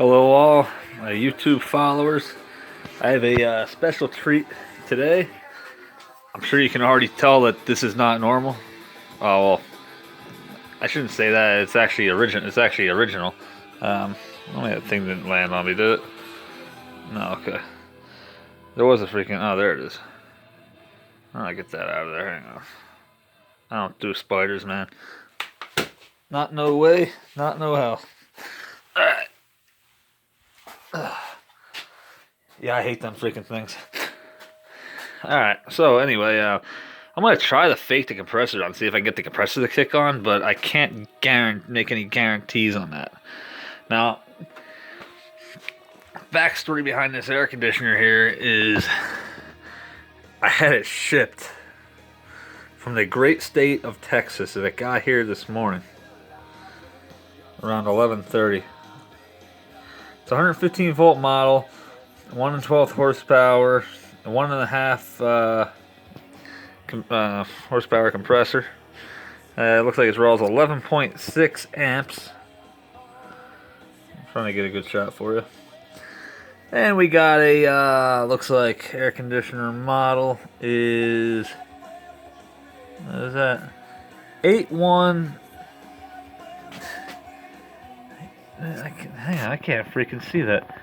Hello, all my YouTube followers. I have a special treat today. I'm sure you can already tell that this is not normal. Oh, well, I shouldn't say that. It's actually original. Only that thing didn't land on me, did it? No, okay. There was a freaking. Oh, there it is. I'll get that out of there. Hang on. I don't do spiders, man. Not no way. Not no how. All right. Yeah, I hate them freaking things. Alright, so anyway, I'm going to try to fake the compressor on, see if I can get the compressor to kick on, but I can't make any guarantees on that. Now, backstory behind this air conditioner here is I had it shipped from the great state of Texas, and it got here this morning around 11:30. It's a 115 volt model, 1 and 12th horsepower, 1.5 horsepower compressor. It looks like it draws 11.6 amps. I'm trying to get a good shot for you. And we got a looks like air conditioner model is, what is that? 81. Hang on, I can't freaking see that.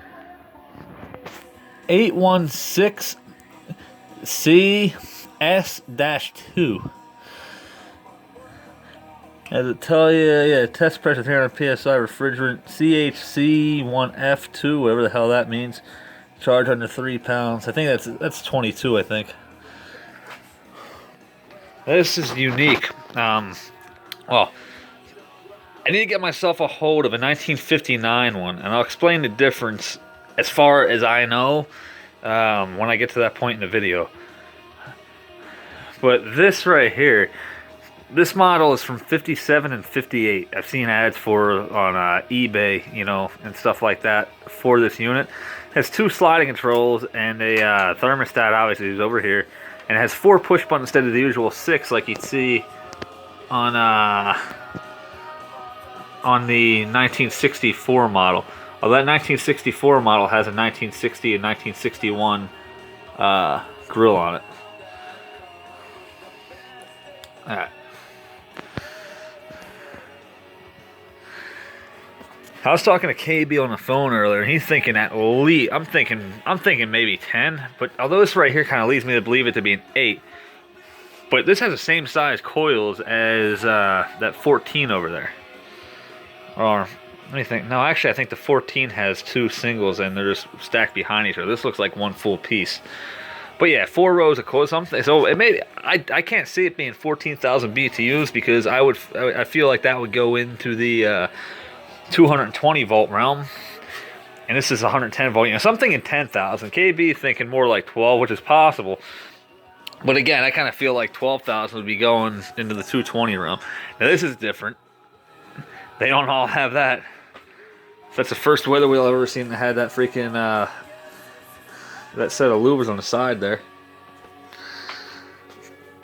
816CS-2. As it tell you, yeah, test pressure 300 psi, refrigerant CHC1F2, whatever the hell that means. Charge under 3 pounds. I think that's 22. I think this is unique. Well, I need to get myself a hold of a 1959 one, and I'll explain the difference as far as I know when I get to that point in the video. But this right here, this model is from 57 and 58. I've seen ads for on eBay, and stuff like that for this unit. It has 2 sliding controls and a thermostat, obviously, is over here. And it has 4 push buttons instead of the usual 6 like you'd see on the 1964 model. Well, that 1964 model has a 1960 and 1961 grill on it. Alright. I was talking to KB on the phone earlier, and he's thinking at least, I'm thinking maybe 10, but although this right here kind of leads me to believe it to be an 8, but this has the same size coils as that 14 over there. Or, let me think. No, actually, I think the 14 has 2 singles, and they're just stacked behind each other. This looks like one full piece. But yeah, 4 rows of coils. So it may. I can't see it being 14,000 BTUs because I feel like that would go into the 220 volt realm, and this is 110 volt. So I'm thinking 10,000. KB thinking more like 12, which is possible. But again, I kind of feel like 12,000 would be going into the 220 realm. Now this is different. They don't all have that. That's the first weather wheel I've ever seen that had that freaking that set of louvers on the side there.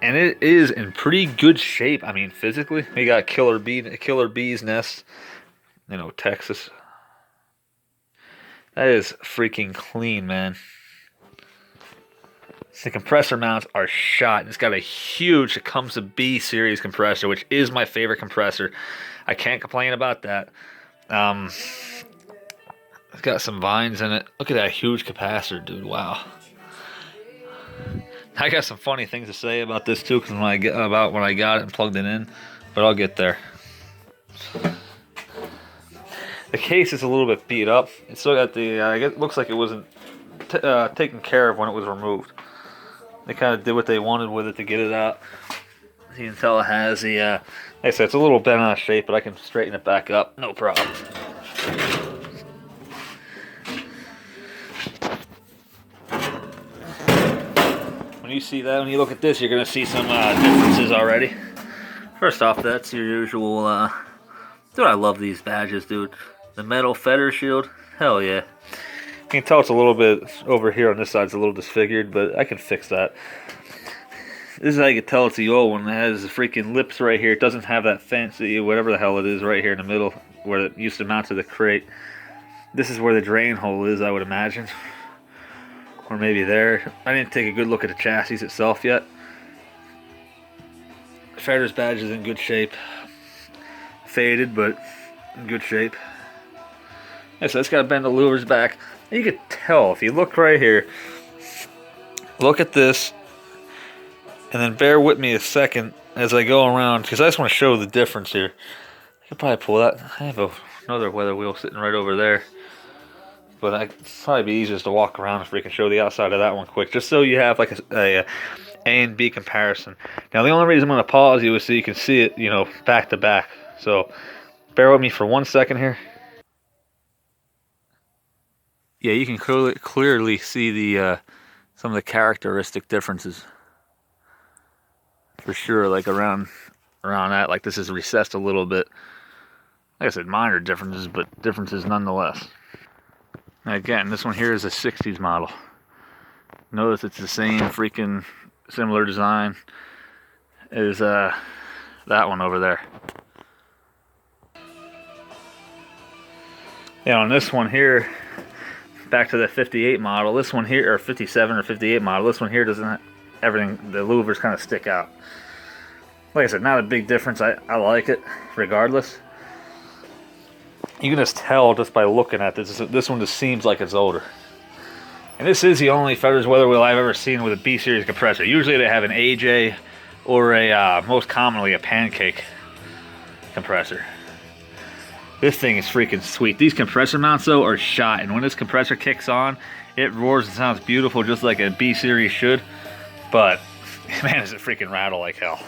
And it is in pretty good shape. I mean, physically, we got killer bee's nest. Texas. That is freaking clean, man. The compressor mounts are shot. It's got a huge Tecumseh B series compressor, which is my favorite compressor. I can't complain about that. It's got some vines in it. Look at that huge capacitor, dude. Wow. I got some funny things to say about this too, because when I got it and plugged it in, but I'll get there. The case is a little bit beat up. It's still got the. It looks like it wasn't taken care of when it was removed. They kind of did what they wanted with it to get it out. As you can tell, it has the. Like I said, it's a little bent out of shape, but I can straighten it back up, no problem. When you see that, when you look at this, you're gonna see some differences already. First off, that's your usual. Dude, I love these badges, dude. The metal feather shield, hell yeah. You can tell it's a little bit over here on this side, it's a little disfigured, but I can fix that. This is how you can tell it's the old one. It has the freaking lips right here. It doesn't have that fancy, whatever the hell it is, right here in the middle, where it used to mount to the crate. This is where the drain hole is, I would imagine. Or maybe there. I didn't take a good look at the chassis itself yet. Feder's badge is in good shape. Faded, but in good shape. Yeah, so it's got to bend the louvers back. You could tell if you look right here. Look at this. And then bear with me a second as I go around, because I just want to show the difference here. I could probably pull that. I have another weather wheel sitting right over there. But it'd probably be easiest to walk around if we can show the outside of that one quick, just so you have like a and B comparison. Now the only reason I'm going to pause you is so you can see it, you know, back to back. So bear with me for 1 second here. Yeah, you can clearly see the some of the characteristic differences. For sure, like around that, like this is recessed a little bit. Like I said, minor differences, but differences nonetheless. Now again, this one here is a 60s model. Notice it's the same freaking similar design as that one over there. Yeah, on this one here, back to the 58 model, this one here, or 57 or 58 model, this one here doesn't have everything, the louvers kind of stick out. Like I said, not a big difference. I like it regardless. You can just tell just by looking at this. This one just seems like it's older. And this is the only Feder's weather wheel I've ever seen with a B series compressor. Usually they have an AJ or a most commonly a pancake compressor. This thing is freaking sweet. These compressor mounts though are shot, and when this compressor kicks on, it roars and sounds beautiful just like a B series should. But man, does it freaking rattle like hell.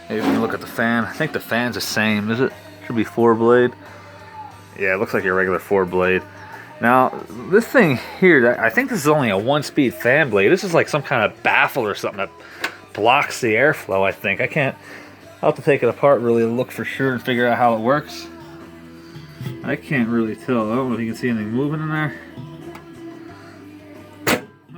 Maybe we can look at the fan. I think the fan's the same, is it? Should be 4-blade. Yeah, it looks like your regular 4-blade. Now, this thing here, I think this is only a 1-speed fan blade. This is like some kind of baffle or something that blocks the airflow, I think. I'll have to take it apart really to look for sure and figure out how it works. I can't really tell. I don't know if you can see anything moving in there.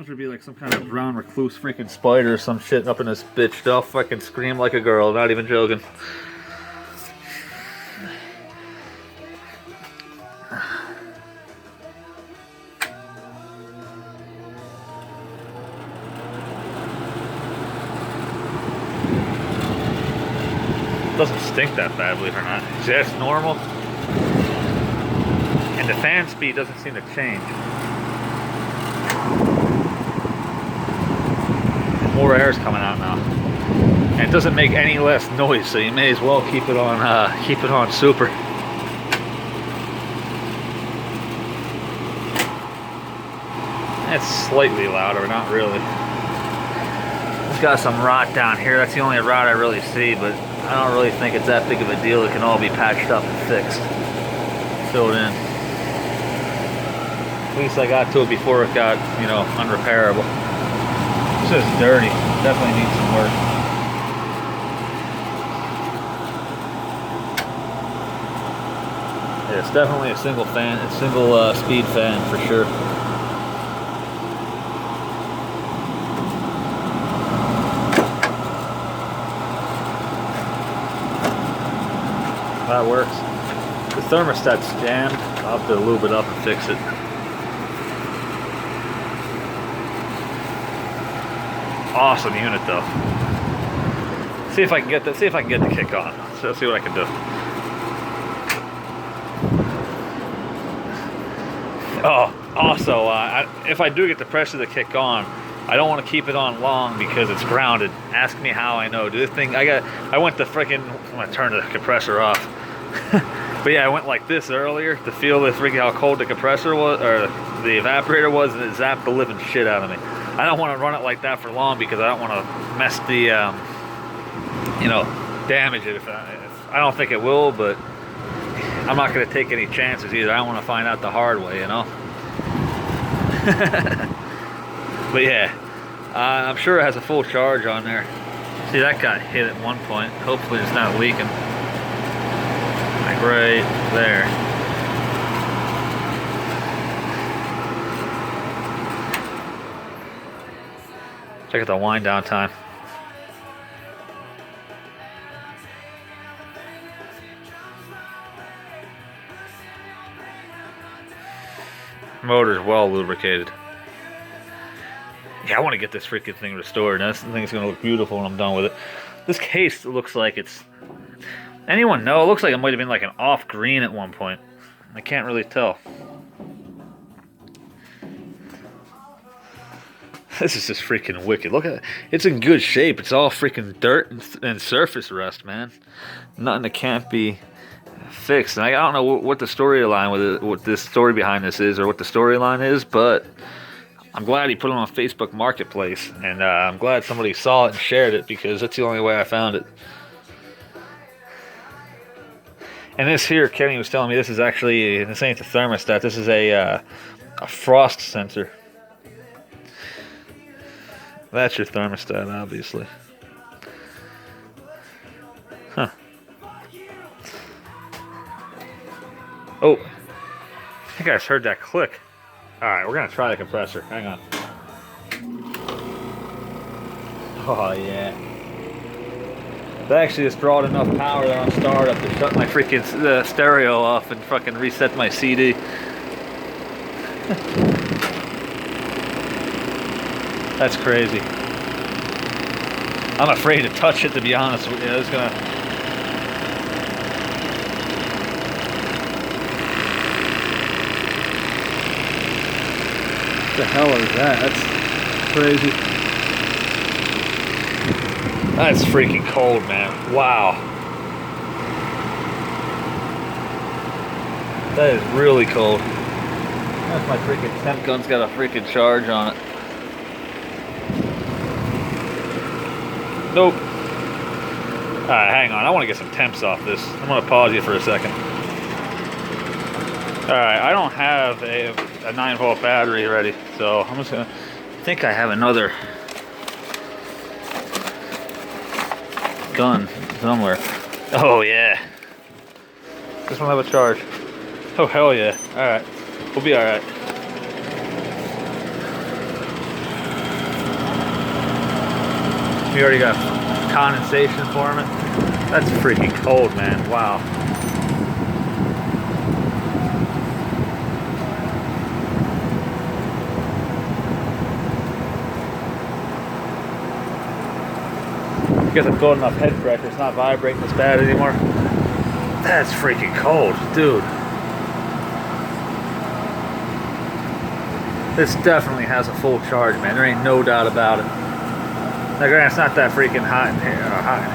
Should be like some kind of brown recluse freaking spider or some shit up in this bitch. I'll fucking scream like a girl, not even joking. Doesn't stink that bad, believe it or not. See, that's normal. And the fan speed doesn't seem to change. More air is coming out now, and it doesn't make any less noise, so you may as well keep it on super. It's slightly louder, but not really. It's got some rot down here. That's the only rot I really see, but I don't really think it's that big of a deal. It can all be patched up and fixed, filled in. At least I got to it before it got, you know, unrepairable. This is dirty. Definitely needs some work. Yeah, it's definitely a single speed fan for sure. That works. The thermostat's jammed. I'll have to lube it up and fix it. Awesome unit though. See if I can get the kick on. So let's see what I can do. Oh, also, if I do get the pressure to kick on, I don't want to keep it on long because it's grounded. Ask me how I know. Do this thing? I went to freaking. I'm gonna turn the compressor off. But yeah, I went like this earlier to feel the freaking how cold the compressor was, or the evaporator was, and it zapped the living shit out of me. I don't want to run it like that for long because I don't want to mess the, you know, damage it. If I don't think it will, but I'm not going to take any chances either. I don't want to find out the hard way, you know. But yeah, I'm sure it has a full charge on there. See, that got hit at one point. Hopefully it's not leaking. Like right there. Check out the wind down time. Motor's well lubricated. Yeah, I want to get this freaking thing restored. This thing's gonna look beautiful when I'm done with it. This case looks like it's... Anyone know? It looks like it might have been like an off green at one point. I can't really tell. This is just freaking wicked. Look at it. It's in good shape. It's all freaking dirt and surface rust, man. Nothing that can't be fixed. And I don't know what the storyline with it, what this story behind this is, or what the storyline is, but I'm glad he put it on Facebook Marketplace, and I'm glad somebody saw it and shared it, because that's the only way I found it. And this here, Kenny was telling me, this is actually, this ain't the thermostat. This is a frost sensor. That's your thermostat, obviously. Huh. Oh, I think I just heard that click. Alright, we're going to try the compressor. Hang on. Oh, yeah. That actually just brought enough power there on startup to shut my freaking stereo off and fucking reset my CD. That's crazy. I'm afraid to touch it, to be honest with you. It's gonna... What the hell is that? That's crazy. That's freaking cold, man. Wow. That is really cold. That's my freaking temp gun's got a freaking charge on it. Nope. Alright, hang on. I want to get some temps off this. I'm going to pause you for a second. Alright, I don't have a 9-volt battery ready, so I'm just going to... I think I have another gun somewhere. Oh, yeah. This one have a charge. Oh, hell yeah. Alright. We'll be alright. We already got condensation forming. That's freaking cold, man. Wow. I guess I'm building enough head pressure. It's not vibrating as bad anymore. That's freaking cold, dude. This definitely has a full charge, man. There ain't no doubt about it. Now, granted, it's not that freaking hot in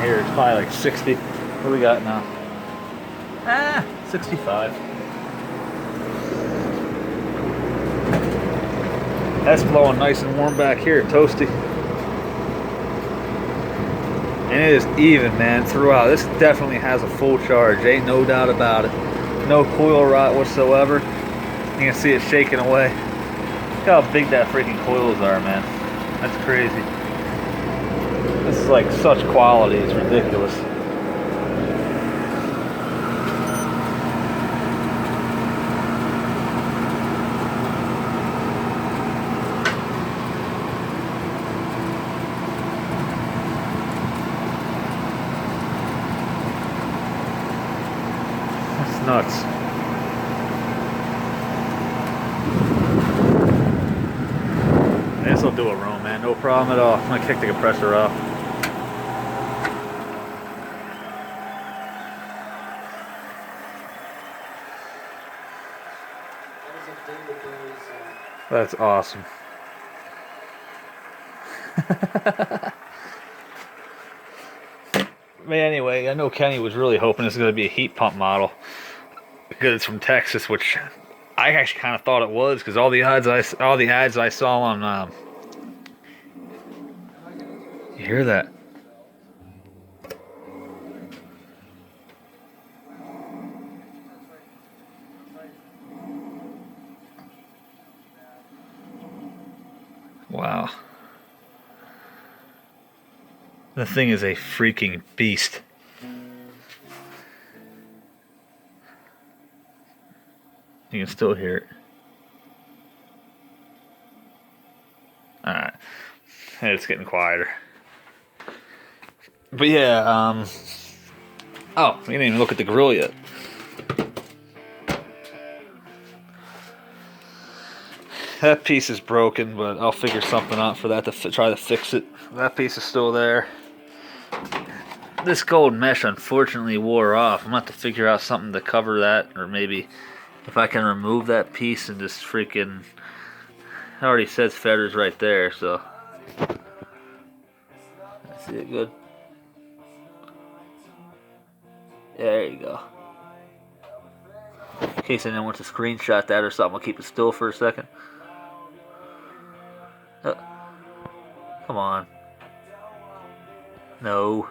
here. It's probably like 60. What do we got now? 65. That's blowing nice and warm back here, toasty. And it is even, man, throughout. This definitely has a full charge. Ain't no doubt about it. No coil rot whatsoever. You can see it shaking away. Look how big that freaking coils are, man. That's crazy. This is like such quality, it's ridiculous. That's nuts. This will do a room, man. No problem at all. I'm gonna kick the compressor off. That's awesome. But anyway, I know Kenny was really hoping this is going to be a heat pump model because it's from Texas, which I actually kind of thought it was, because all the ads I saw on. You hear that? Wow. The thing is a freaking beast. You can still hear it. Alright. It's getting quieter. But yeah, oh, we didn't even look at the grill yet. That piece is broken, but I'll figure something out for that to try to fix it. That piece is still there. This gold mesh unfortunately wore off. I'm going to have to figure out something to cover that, or maybe if I can remove that piece and just freaking... It already says feathers right there, so... See it good? Yeah, there you go. In case anyone wants to screenshot that or something, I'll keep it still for a second. Come on. No.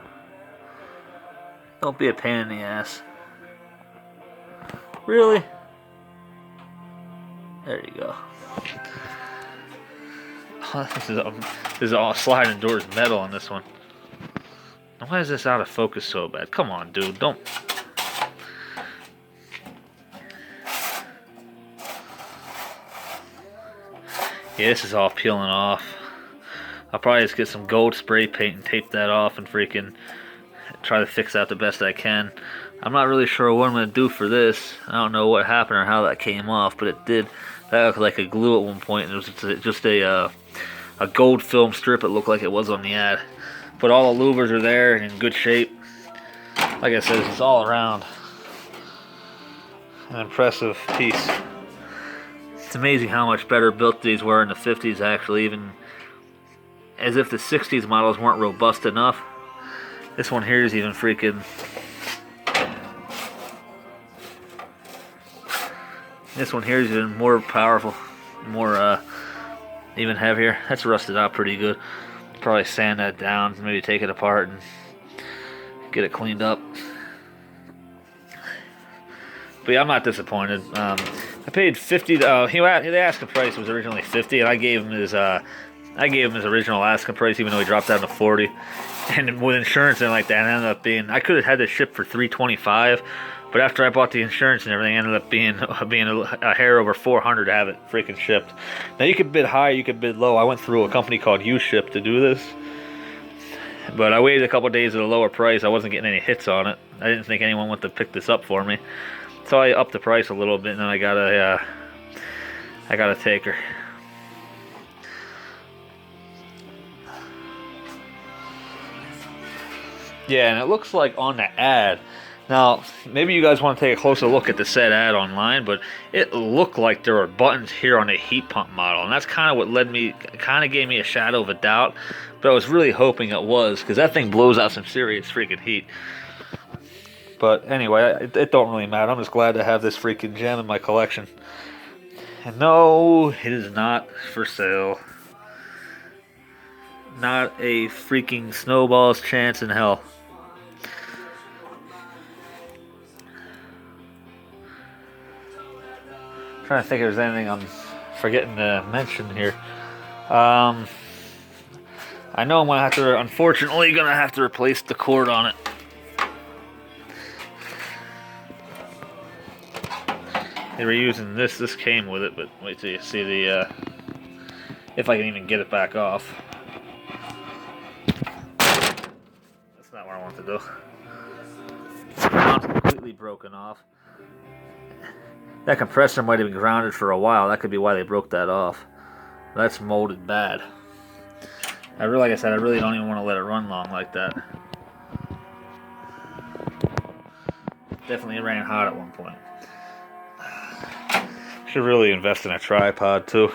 Don't be a pain in the ass. Really? There you go. This is all sliding doors metal on this one. Why is this out of focus so bad? Come on, dude. Don't... Yeah, this is all peeling off. I'll probably just get some gold spray paint and tape that off and freaking try to fix that the best I can. I'm not really sure what I'm going to do for this. I don't know what happened or how that came off, but it did. That looked like a glue at one point, and it was just a gold film strip, it looked like it was on the ad. But all the louvers are there and in good shape. Like I said, it's all around an impressive piece. It's amazing how much better built these were in the 50s, actually, even as if the 60s models weren't robust enough. This one here is even freaking... This one here is even more powerful, more even heavier. That's rusted out pretty good. Probably sand that down, maybe take it apart and get it cleaned up. But yeah, I'm not disappointed. I paid $50. The asking price was originally $50, and I gave him his original asking price, even though he dropped down to $40. And with insurance and like that, it ended up being, I could have had this shipped for $325, but after I bought the insurance and everything, it ended up being a hair over $400 to have it freaking shipped. Now you could bid high, you could bid low. I went through a company called UShip to do this, but I waited a couple days at a lower price. I wasn't getting any hits on it. I didn't think anyone wanted to pick this up for me, so I upped the price a little bit, and then I got a taker. Yeah, and it looks like on the ad. Now, maybe you guys want to take a closer look at the said ad online, but it looked like there were buttons here on a heat pump model, and that's kind of what gave me a shadow of a doubt, but I was really hoping it was, because that thing blows out some serious freaking heat. But anyway, it don't really matter. I'm just glad to have this freaking gem in my collection. And no, it is not for sale. Not a freaking snowball's chance in hell. I'm trying to think if there's anything I'm forgetting to mention here. I know unfortunately gonna have to replace the cord on it. They were using this. This came with it, but wait till you see the if I can even get it back off. That's not what I want to do. Now it's completely broken off. That compressor might have been grounded for a while. That could be why they broke that off. That's molded bad. Like I said, I really don't even want to let it run long like that. Definitely ran hot at one point. Should really invest in a tripod too.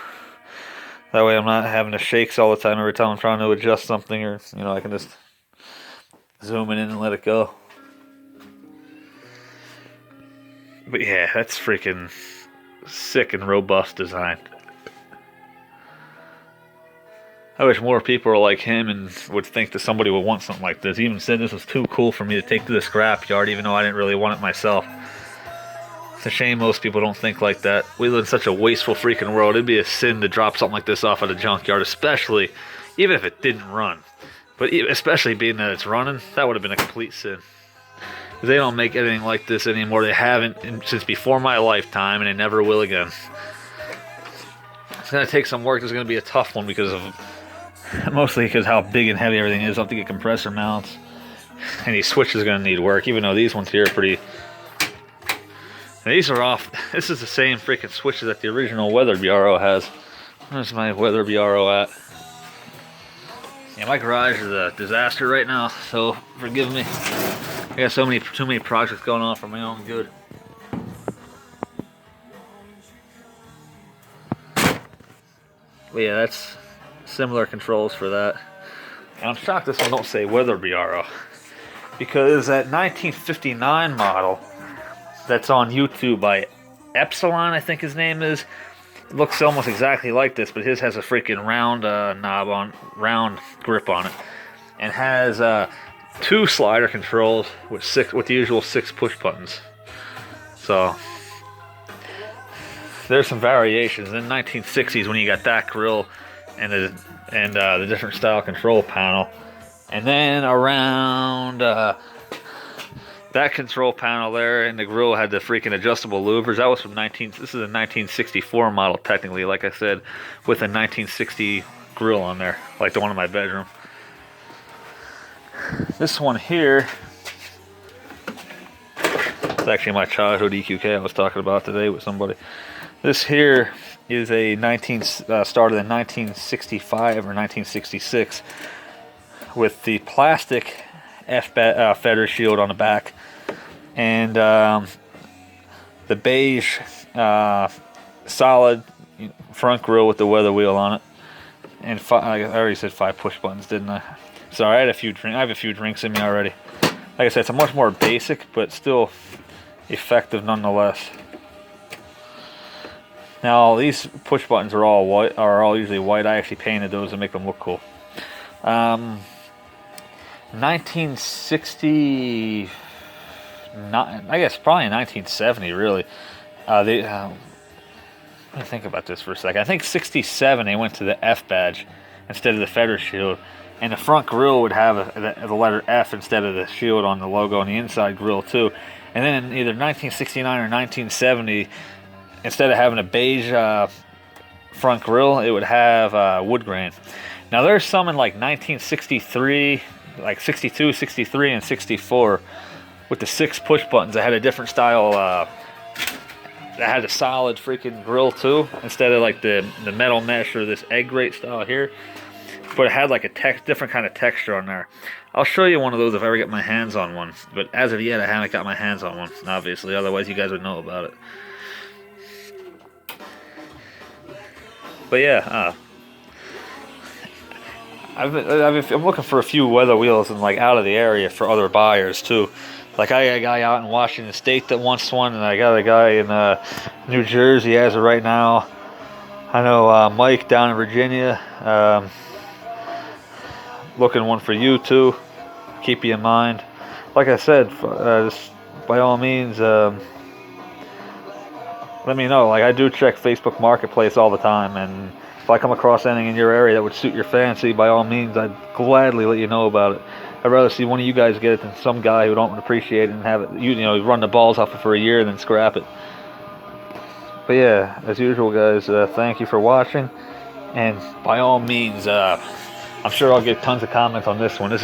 That way I'm not having to shakes all the time every time I'm trying to adjust something, or I can just zoom it in and let it go. But yeah, that's freaking sick and robust design. I wish more people were like him and would think that somebody would want something like this. He even said this was too cool for me to take to the scrapyard, even though I didn't really want it myself. It's a shame most people don't think like that. We live in such a wasteful freaking world. It'd be a sin to drop something like this off at a junkyard, especially even if it didn't run. But especially being that it's running, that would have been a complete sin. They don't make anything like this anymore. They haven't since before my lifetime, and they never will again. It's going to take some work. It's going to be a tough one mostly because how big and heavy everything is. I'll have to get compressor mounts. And these switches are going to need work, even though these ones here are pretty... And these are off. This is the same freaking switches that the original Weather Bureau has. Where's my Weather Bureau at? Yeah, my garage is a disaster right now, so forgive me. I got too many projects going on for my own good. But yeah, that's similar controls for that. And I'm shocked this one don't say Weather Bureau, because that 1959 model that's on YouTube by Epsilon, I think his name is, looks almost exactly like this, but his has a freaking round round grip on it, and has 2 slider controls with the usual 6 push buttons. So there's some variations. In the 1960s, when you got that grill and the different style control panel, and then around that control panel there and the grill had the freaking adjustable louvers. That was from this is a 1964 model technically, like I said, with a 1960 grill on there, like the one in my bedroom. This one here, it's actually my childhood EQK I was talking about today with somebody. This here is a started in 1965 or 1966 with the plastic feather shield on the back, and the beige solid front grille with the weather wheel on it, and I already said 5 push buttons, didn't I? Sorry, I have a few drinks in me already. Like I said, it's a much more basic but still effective nonetheless. Now these push buttons are all white, usually white. I actually painted those to make them look cool. 1960, I guess probably 1970 really. Let me think about this for a second. I think 67 they went to the F badge instead of the feather shield, and the front grille would have the letter F instead of the shield on the logo on the inside grille too. And then in either 1969 or 1970, instead of having a beige front grille, it would have wood grain. Now there's some in like 1963, like 62, 63, and 64 with the 6 push buttons that had a different style, that had a solid freaking grill too, instead of like the metal mesh or this egg grate style here. But it had like a different kind of texture on there. I'll show you one of those if I ever get my hands on one, but as of yet I haven't got my hands on one, obviously, otherwise you guys would know about it. But yeah, I'm looking for a few weather wheels and like out of the area for other buyers too. Like I got a guy out in Washington State that wants one, and I got a guy in New Jersey as of right now. I know Mike down in Virginia, looking one for you too. Keep you in mind. Like I said, just by all means, let me know. Like I do check Facebook Marketplace all the time, and if I come across anything in your area that would suit your fancy, by all means, I'd gladly let you know about it. I'd rather see one of you guys get it than some guy who don't appreciate it and have it, you know, run the balls off it for a year and then scrap it. But yeah, as usual, guys, thank you for watching, and by all means, I'm sure I'll get tons of comments on this one. This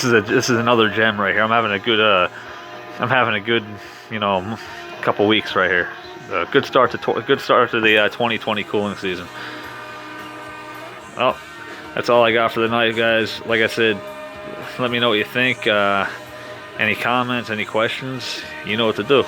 is another gem right here. I'm having a good, you know, couple weeks right here. Good start to the 2020 cooling season. Well, that's all I got for the night, guys. Like I said, let me know what you think. Any comments, any questions, you know what to do.